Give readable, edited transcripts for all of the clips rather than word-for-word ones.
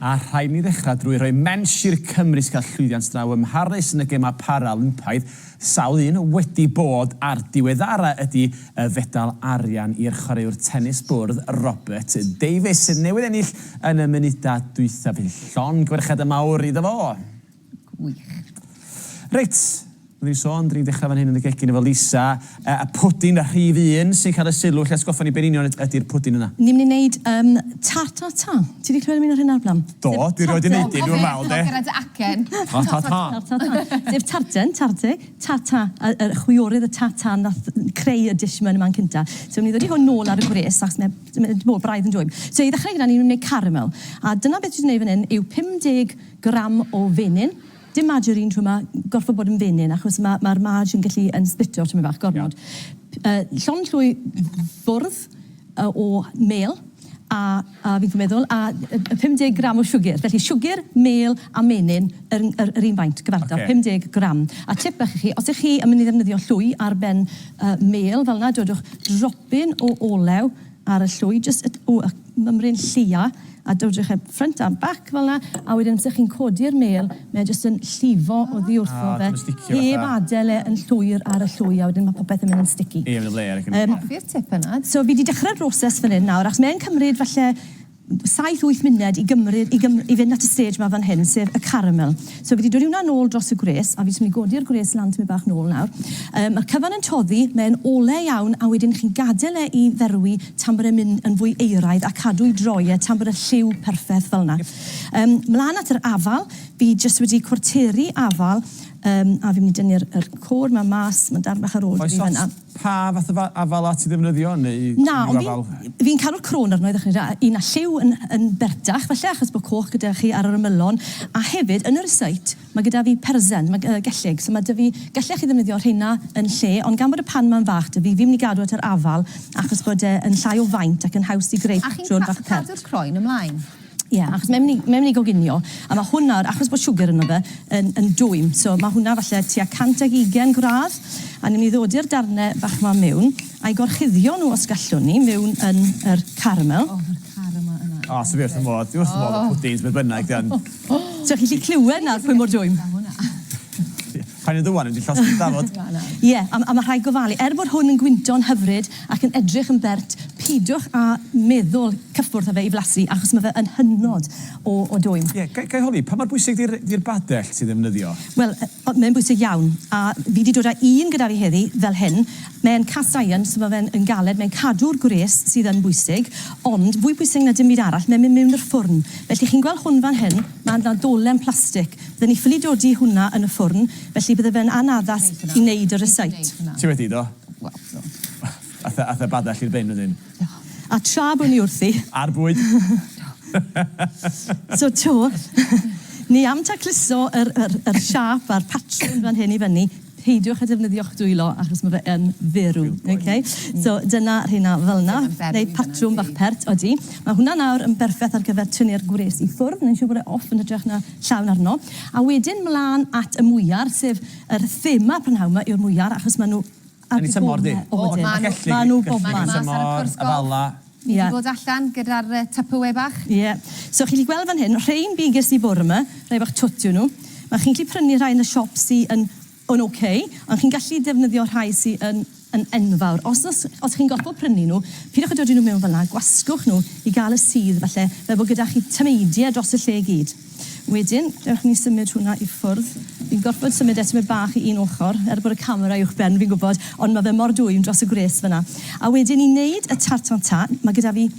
A rhaid ni ddechrau drwy roi mens i'r Cymru sy'n cael llwyddiant draw ymharus yn y gemau Paralympaidd. Sawl un wedi bod ar diweddara ydy fedal arian i'r chwaraewr tennis bwrdd Robert Davies sydd newydd ennill yn y munudau dwytha felly llon gwerchad y mawr iddo fo. Gwych. Reit. Dwi'n sôn, dwi'n dechrau fan hyn yn y gegin efo Lisa. Y pwdin y rhif un sy'n cael y sylw. Lle sgoffa ni be'n union ydy'r pwdin yna? Ni'n mynd i wneud Tarte. Ti wedi clywed am un o'r hyn arblam? Do, dwi'n rhoi di wneud un, dwi'n meddwl, de. Gyda'r acen. Sef Tarten, Tarte, y chwiorydd y Tatin nath creu y dish yma yn y man cynta. So, ni ddod i hwn nôl ar y gwres, achos mae'n bod braidd yn dwyb. So, i ddechrau gyda ni'n wneud caramel. A dyna beth dwi'n gwneud fan hyn yw 50 gram o fenyn. Dim margarine trwy yma, gorfod bod yn fenyn, achos mae'r marg yn gallu yn splitio trwy bach, gormod. Llon llwy fwrdd o mel, a fi'n meddwl, a 50 gram o siwgr. Felly siwgr, mel a menyn yr un faint, gyfartal, 50 gram. A tip bach i chi, os ych chi yn mynd i ddefnyddio llwy ar ben mel, fel yna, dodwch dropyn o olew ar y llwy, jyst o mymryn llia, a dodwch e front a back fel yna, a wedyn os ych chi'n codi'r mel, mae jyst yn llifo o ddiwrtho fe, heb adael yn llwyr ar y llwy, a wedyn mae popeth yn mynd yn sticky. Ie, mynd y le. Hoffi'r tip yna. So fi wedi dechrau'r broses fan hyn nawr, achos mae'n cymryd falle 7-8 munud i fynd at y stage yma fan hyn, sef y caramel. So fi wedi dod i hwnna nôl dros y gwres, a fi wedi mynd i godi'r gwres lan tymi bach nôl nawr. Mae'r cyfan yn toddi, mae'n ole iawn, a wedyn chi'n gadael e i dderwi tan bod e'n mynd yn fwy eiraidd a cadw i droi e tan bod y lliw perffaith fel yna. Mlaen at yr afal, fi jyst wedi cwarteri afal, a fi'n mynd i dynnu'r côr yma mas, mae'n darn bach ar ôl fi fyna. Pa fath o afal at i ddefnyddio? Na, fi'n cadw'r crôn arno i ddechrau. Un a lliw yn bertach, falle achos bod coch gyda chi ar yr ymylon. A hefyd, yn yr seit, mae gyda fi Pensarn, mae Gellyg. So mae gallech chi ddefnyddio rheina yn lle, ond gan bod y pan ma'n fach, fi'n mynd i gadw at yr afal, achos bod e'n llai o faint ac yn haws i greu patrwn bach pert. A chi'n cadw'r croen ymlaen? Ie, achos mae'n mynd i goginio, a mae hwnna, achos bod siwgr yno fe, yn dwym. So mae hwnna falle tua 120 gradd, a ni'n mynd i ddod i'r darnau bach yma mewn, a'i gorchuddio nhw os gallwn ni mewn yn yr caramel. O, yr caramel yna. O, so fi wrth y modd o pwdins, beth bynnag, dan. So chi lli clywed nawr pwy mor dwym. Pa'n i Duon, yn di llosgi dafod. Ie, a mae rhaid gofalu. Bod hwn yn gwynto'n hyfryd ac yn edrych yn bert, pidwch a meddwl cyffwrdd o fe i flasu, achos mae fe yn hynod o dwym. Ie, gai holi, pa mor bwysig di'r badell sydd ddefnyddio? Wel, mae'n bwysig iawn, a fi wedi dod â un gyda fi heddi fel hyn. Mae'n cast iron, so mae fe'n galed, mae'n cadw'r gwres sydd yn bwysig, ond fwy bwysig na dim byd arall, mae'n mynd mewn i'r ffwrn. Felly chi'n gweld hwn fan hyn, mae'n dolen plastig. Byddwn ni ffili dodi hwnna yn y ffwrn, felly bydde fe'n anaddas i wneud yr ysait. Ti wedi, do? Ath y badell i'r bein wedyn. A tra bod ni wrthi. Ar bwyd. So ni am tacluso yr siap a'r patrwn fan hyn i fyny, heidiwch a defnyddio'ch dwylo, achos mae fe yn ferw. So dyna rheina fel yna, neu patrwm bach pert, odi. Mae hwnna nawr yn berffaith ar gyfer tynnu'r gwres i ffwrdd, neu'n siŵr bod e off yn edrych na llawn arno. A wedyn mlaen at y Mwyar, sef yr thema Prynhawn yw'r Mwyar, achos maen nhw Yn ei tymor di. Maen nhw bob man. Afala. Ni wedi bod allan gyda'r Tupperware bach. Ie. So chi'n gweld fan hyn, rhain bigus i bwr yma, rai bach twtio nhw. Mae chi'n gallu prynu rhai yn y siop sy'n yn oce, ond chi'n gallu defnyddio rhai sy'n yn enfawr. Os chi'n gorfod prynu nhw, pidwch a dod nhw mewn fel yna, gwasgwch nhw i gael y sydd falle, fel bod gyda chi tymeidiau dros y lle gyd. Wedyn, dewch ni symud hwnna i ffwrdd. Fi'n gorfod symud eto bach i un ochr, bod y camera uwch ben, fi'n gwybod, ond mae fe mor dwym dros y gwres fyna. A wedyn i wneud y tartan, mae gyda fi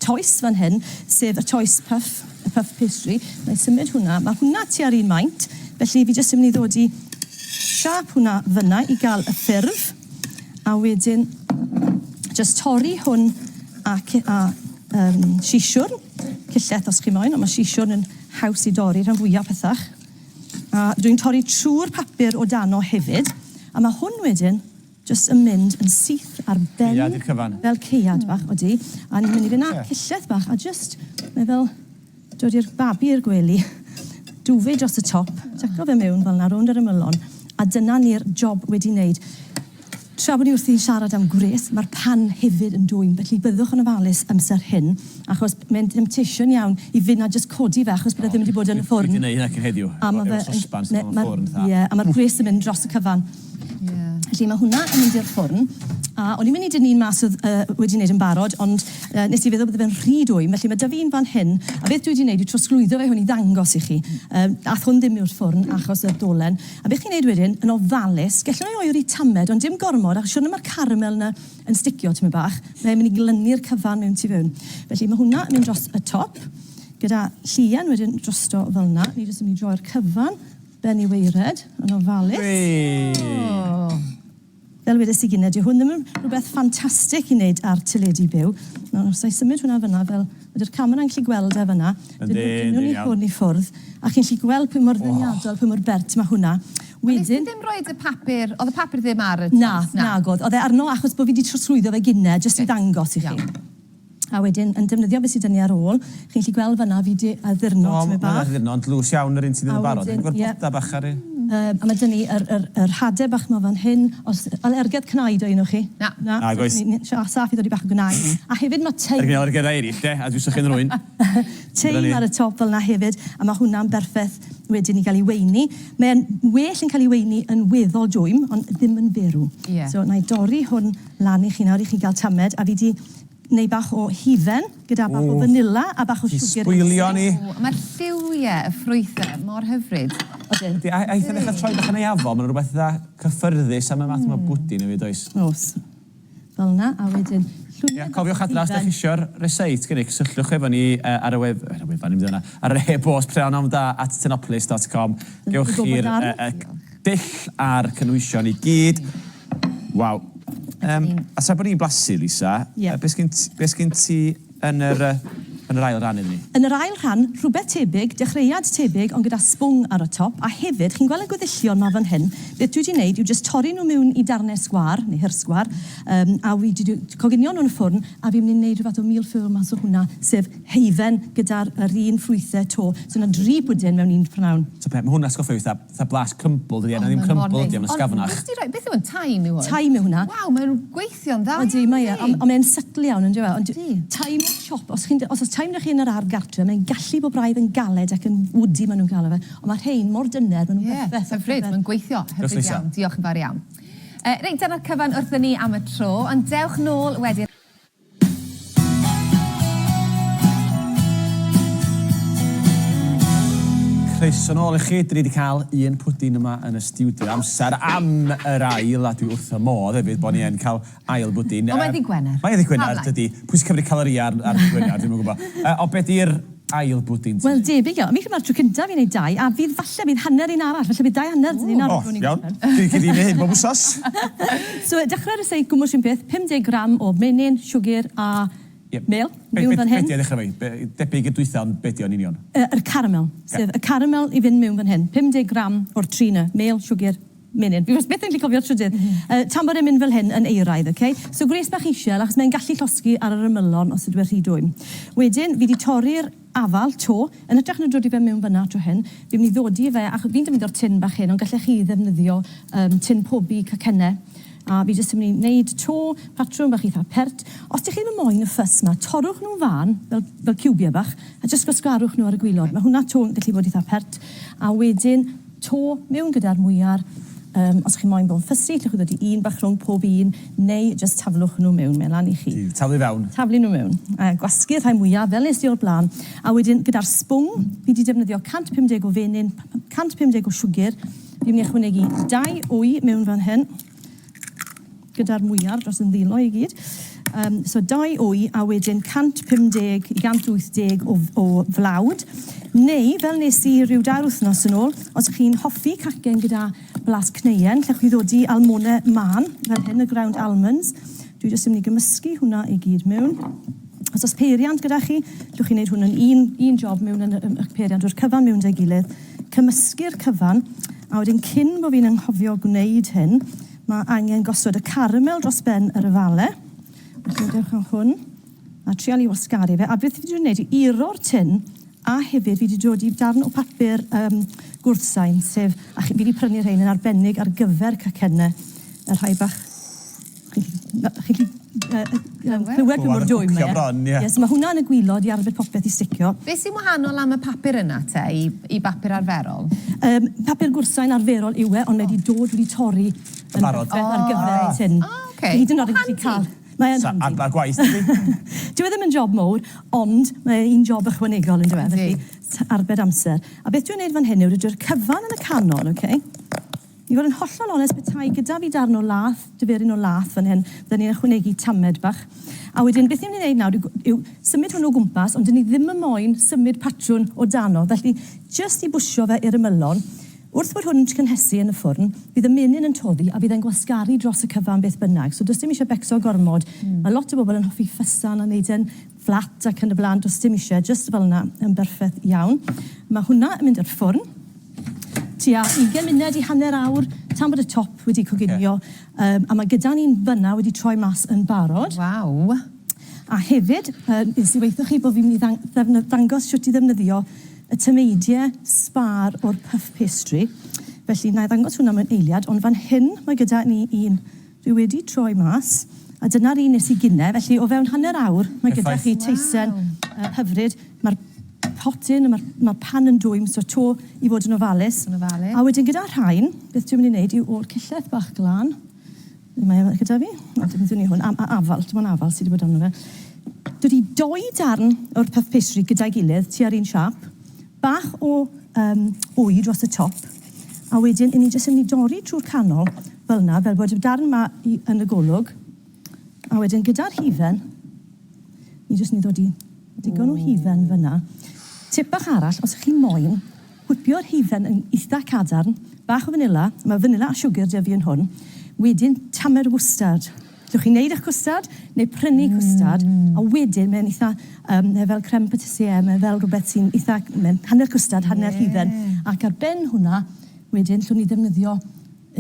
toes fan hyn, sef y toes puff, y puff pastry. Mae'n symud hwnna, mae hwnna tua'r un maint, felly fi jyst yn mynd i ddod i siap hwnna fyna i gael y ffurf, a wedyn jyst torri hwn a sisiwr, cilleth os chi moyn, ond mae sisiwr yn haws i dorri rhan fwyaf pethach. A dwi'n torri trwy'r papur o dano hefyd, a mae hwn wedyn jyst yn mynd yn syth ar ben fel ceiad bach, odi. A ni'n mynd i fyna cilleth bach, a jyst, mae fel dod i'r babi i'r gwely, dwfyd dros y top, teco fe mewn fel na rownd yr ymylon, a dyna ni'r job wedi wneud. tra bod ni wrthi'n siarad am gwres, mae'r pan hefyd yn dwym, felly byddwch yn ofalus amser hyn, achos mae'n temptation iawn i fynd a jyst codi fe, achos bydd e ddim wedi bod yn y ffwrn. Fi wedi gwneud hynny cyn heddiw, efo sosbans yn y ffwrn. Ie, a mae'r gwres yn mynd dros y cyfan. Felly mae hwnna yn mynd i'r ffwrn, a o'n i'n mynd i dynnu mas oedd wedi wneud yn barod, ond nes i feddwl bod fe'n rhy dwym, felly mae 'da fi'n fan hyn, a beth dwi wedi wneud yw trosglwyddo fe hwn i ddangos i chi. Ath hwn ddim i'r ffwrn achos y dolen. A beth chi'n wneud wedyn, yn ofalus, gallwn ni oer i tamed, ond dim gormod, achos siwr mae'r caramel yna yn sticio tyma bach, mae'n mynd i glynu'r cyfan mewn tu fewn. Felly mae hwnna yn mynd dros y top, gyda llian wedyn drosto fel yna. Ni jyst yn mynd i droi'r cyfan, ben i weired, yn ofalus. Fel wedys i gynnau, hwn ddim yn rhywbeth ffantastig i wneud ar teledu byw. Os I symud hwnna fyna, fel ydy'r camera'n gallu gweld e fyna, dyn nhw'n i hwn i ffwrdd, a chi'n gallu gweld pwy mor ddeniadol, pwy mor bert mae hwnna. Nes i ddim roed y papur, oedd y papur ddim ar y... Na, god. Oedd e arno achos bod fi wedi trosglwyddo fe gynnau, jyst i ddangos i chi. A wedyn, yn defnyddio beth sydd dyn ni ar ôl, chi'n gallu gweld fyna fi wedi addurnod tyma bach. Mae'n addurnod, lws iawn yr un sydd yn barod. Gweld bloda bach ar ei... A mae dyn ni yr hadau bach ma fan hyn, os alergedd cnaid o un o chi? Na, goes. Saff i ddod i bach o gnaid. A hefyd mae teim... Yr alergedd eiryll, de, a dwi'n sychu'n rwy'n. Teim ar y top fel yna hefyd, a mae hwnna'n berffaith wedyn i gael ei weini. Mae'n well yn cael ei weini yn weddol dwym, ond ddim yn berw. So, na i dorri hwn lan i chi nawr i chi gael tamed, a fi di neu bach o hifen, gyda bach o vanilla a bach o siwgr. Sbwylio ni. Mae'r lliwiau, y ffrwythau, mor hyfryd. A eithaf ddechrau troi bach yn ei afon, mae'n rhywbeth dda cyffyrddus am y math yma bwdin i fi, does? Oes. Fel yna, a wedyn... Cofiwch adra, os da chi eisiau'r reseit gynnig, cysylltwch efo ni ar y wefan, ar y e-bost prynhawn@tenopolis.com. Gewch chi'r dull a'r cynwysion i gyd. Waw. A sa bod ni'n blasu, Lisa, beth sgyn ti yn yr ail ran iddyn ni? Yn yr ail rhan, rhywbeth tebyg, dechreuad tebyg, ond gyda sbwng ar y top, a hefyd, chi'n gweld y gweddillion ma fan hyn, beth dwi wedi gwneud yw jyst torri nhw mewn i darnau sgwar, neu hyrsgwar, a fi wedi coginio nhw'n y ffwrn, a fi'n mynd i wneud rhywbeth o milfil mas o hwnna, sef heifen gyda'r un ffrwythau to. So yna 3 bwdin mewn un prynhawn. So mae hwnna sgoffi wyth, dda blas crymbl, dydi yna ddim crymbl, dydi yna sgafnach. Beth yw yn taim yw hwn? Taim yw hwnna. Waw, mae'n gweithio'n dda. Ond mae'n sydlu iawn, ynddo fe. Taim o siop, os taim na chi yn yr ardd gartre, mae'n gallu bod braidd yn galed ac yn woody maen nhw'n galw fe. Ond mae rhain mor dyner, maen nhw'n bethau. Hyfryd, mae'n gweithio hyfryd iawn. Diolch yn fawr iawn. Reit, dyna'r cyfan wrthyn ni am y tro, ond dewch nôl wedyn. Croeso nôl i chi, dyn ni wedi cael un pwdin yma yn y studio amser am yr ail, a dwi wrth y modd hefyd bod ni yn cael ail bwdin. O, mae di Gwener. Mae di Gwener, dydy. Pwys cymryd caloria ar Gwener, dwi'n gwybod. O, beth i'r ail bwdin? Wel, debyg iawn. Mi chyma'r tro cyntaf fi'n neud 2, a fydd falle bydd hanner un arall, falle bydd 2 hanner dyn ni'n arall. O, iawn. Dwi'n cyd i'n hyn, bob wsos. So, dechrau'r ysau gwmwys un peth, 50 gram o menyn, siwgr a mel. Mewn fan hyn. Be di a ddechrau fi? Debyg y dwytha, ond be di o'n union? Yr caramel. Sef y caramel i fynd mewn fan hyn. 50 gram o'r trina, mel, siwgr, menyn. Fi beth yn gallu cofio'r trydydd. Tan bod e'n mynd fel hyn yn eiraidd, okay? So, gwres bach eisiau, achos mae'n gallu llosgi ar yr ymylon os ydw e'n rhy dwym. Wedyn, fi wedi torri'r afal to, yn hytrach na dod i fe mewn fyna tro hyn, fi'n mynd i ddodi fe, ac fi'n defnyddio'r tin bach hyn, ond gallech chi ddefnyddio tin pobi cacennau. A fi jyst yn mynd i wneud to, patrwm bach eitha pert. Os ydych chi ddim yn moyn y ffys yma, torrwch nhw'n fan, fel ciwbiau bach, a jyst gwasgarwch nhw ar y gwylod. Mae hwnna to yn gallu bod eitha pert. A wedyn, to mewn gyda'r mwyar. Os chi'n moyn bod yn ffysi, llwch chi ddod i un bach rhwng pob un, neu jyst taflwch nhw mewn, mewn lan i chi. Taflu fewn. Taflu nhw mewn. Gwasgu'r rhai mwyaf, fel nes i o'r blaen. A wedyn, gyda'r sbwng, fi wedi defnyddio 150 o fenyn, 150 o siwgr. Fi'n mynd i ychwanegu 2 wy mewn fan hyn, gyda'r mwyar dros yn ddilo i gyd. So 2 wy a wedyn 150 i 180 o flawd. Neu, fel nes i rhyw 2 wythnos yn ôl, os chi'n hoffi cacen gyda blas cneuen, llech chi ddod i almonau man, fel hyn, y ground almonds. Dwi jyst yn mynd i gymysgu hwnna i gyd mewn. Os peiriant gyda chi, llwch chi'n neud hwn yn un job mewn yn y peiriant o'r cyfan mewn dy gilydd. Cymysgu'r cyfan, a wedyn cyn bod fi'n anghofio gwneud hyn, mae angen gosod y caramel dros ben yr yfalau. Dewch am hwn. A trial i wasgaru fe. A beth fi wedi gwneud i uro'r tin, a hefyd fi wedi dod i darn o papur gwrthsain, sef, a fi wedi prynu rhain yn arbennig ar gyfer cacennau. Y rhai bach Chi'n clywed mor dwy mae. Yes, mae hwnna'n y gwylod i arbed popeth i sticio. Beth sy'n wahanol am y papur yna te i bapur arferol? Papur gwrsain arferol yw e, ond wedi dod wedi torri yn berffaith ar gyfer y tin. Hyd yn oed yn gallu cael. Mae'n handi. Ar gwaith, ydy? Dyw e ddim yn job mowr, ond mae un job ychwanegol yn dweud, felly arbed amser. A beth dwi'n gwneud fan hyn yw rydw'r cyfan yn y canol, oce? I fod yn hollol onest bethau gyda fi darn o lath, dyferyn o lath fan hyn, dyn ni'n ychwanegu tamed bach. A wedyn, beth ni'n mynd i wneud nawr yw symud hwn o gwmpas, ond dyn ni ddim yn moyn symud patrwn o dano. Felly, just i bwysio fe i'r ymylon, wrth bod hwn yn cynhesu yn y ffwrn, bydd y menyn yn toddi a bydd e'n gwasgaru dros y cyfan beth bynnag. So, does dim eisiau becso gormod. Mae lot o bobl yn hoffi ffysan a wneud e'n fflat ac yn y blaen, does dim eisiau, just fel yna yn berffaith iawn. Mae hwnna yn mynd i'r ffwrn. Tua 20 munud i hanner awr tan bod y top wedi coginio. A mae gyda ni'n fyna wedi troi mas yn barod. Waw. A hefyd, nes i weithio chi bod fi'n mynd i ddangos siwt i ddefnyddio y tymeidiau sbar o'r puff pastry. Felly, na i ddangos hwnna mewn eiliad, ond fan hyn mae gyda ni un dwi wedi troi mas. A dyna'r un nes i gynne, felly o fewn hanner awr mae gyda chi teisen hyfryd. Mae'r potyn, mae'r pan yn dwym, so to i fod yn ofalus. A wedyn gyda rhain, beth dwi'n mynd i wneud yw o'r cylleth bach glân. Mae gyda fi, dwi'n mynd i hwn, a afal, dwi'n afal sydd wedi bod arno fe. Dwi wedi 2 darn o'r puff pastry gyda'i gilydd, tua'r un siap, bach o wy dros y top, a wedyn, i ni jyst yn mynd i dorri trwy'r canol, fel yna, fel bod y darn yma yn y golwg, a wedyn gyda'r hifen, ni jyst yn ddod i digon o hifen fyna. Tip bach arall, os ych chi moyn, whipio'r hifen yn eitha cadarn, bach o vanilla, mae vanilla a siwgr da fi yn hwn, wedyn tamed wstad. Llwch chi wneud eich cwstad, neu prynu cwstad, a wedyn mae'n eitha, fel creme patissier, mae'n fel rhywbeth sy'n eitha, hanner cwstad, hanner hifen, ac ar ben hwnna, wedyn llwn ni ddefnyddio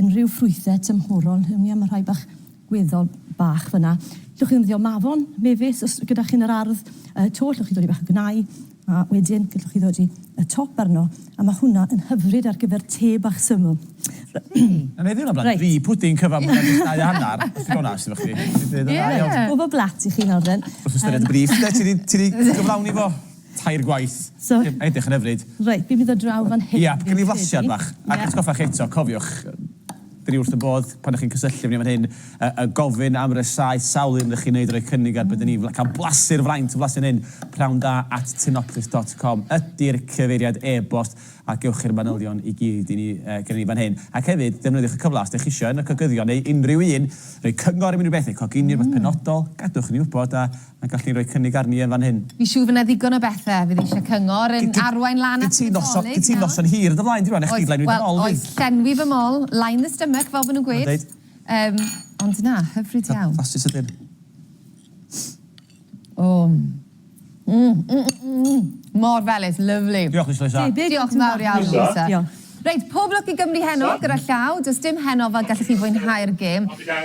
unrhyw ffrwythau tymhorol, hynny am y rhai bach gweddol bach fyna. Llwch chi ddefnyddio mafon, mefus, os gyda chi'n yr ardd, to, llwch chi ddod i bach o gnau, a wedyn gallwch chi ddod i y top arno, a mae hwnna yn hyfryd ar gyfer te bach syml. Na neu ddim yn blaen, 3 pwdyn cyfan mwyn am 2 hanner. Os ti'n gofnast efo chdi. O fo blat i chi nawr den. Wrth ystyried y brif, ti di gyflawni fo? 2 gwaith. Edrych yn hyfryd. Reit, fi'n mynd o draw fan hyn. Ia, gen i flasiad bach. Ac atgoffach eto, cofiwch, dri wrth y bodd, pan ydych chi'n cysylltu fan hyn, y gofyn am rysau sawl un ydych chi'n neud roi cynnig ar bydden ni, cael blasu'r fraint, blasu'n hyn, prawnda@tinoplis.com ydy'r cyfeiriad e-bost, a gewch chi'r manylion i gyd i ni gyda ni fan hyn. Ac hefyd, defnyddiwch y cyfle os ydych chi eisiau yn y cogyddion neu unrhyw un, rhoi cyngor i unrhyw beth, neu coginio rhywbeth penodol, gadwch ni wybod a gallwn ni roi cynnig arni yn fan hyn. Fi siŵr fyna ddigon o bethau, fydd eisiau cyngor yn arwain lan at Nadolig. Gyd ti'n noson hir dy flaen, dwi'n eich chi flaen Wel, oes llenwi fy mol, line the stomach, fel bod nhw'n gweud. Ond na, hyfryd iawn. Flastus ydyn. Mor felys, lyflu. Diolch, Lisa. Diolch mawr iawn, Lisa. Reit, pob lwc i Gymru heno gyda llaw. Does dim heno fel gallwch chi fwynhau'r gêm.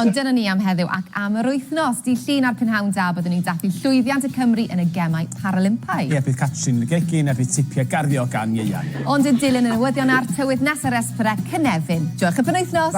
Ond dyna ni am heddiw ac am yr wythnos. Di llun ar Prynhawn da byddwn ni'n dathlu llwyddiant y Cymru yn y gemau Paralympaidd. Ie, bydd Catrin yn gegin a bydd tipiau garddio gan Mwyar. Ond yn dilyn y newyddion a'r tywydd nes ar S4C Cynefin. Diolch y penwythnos.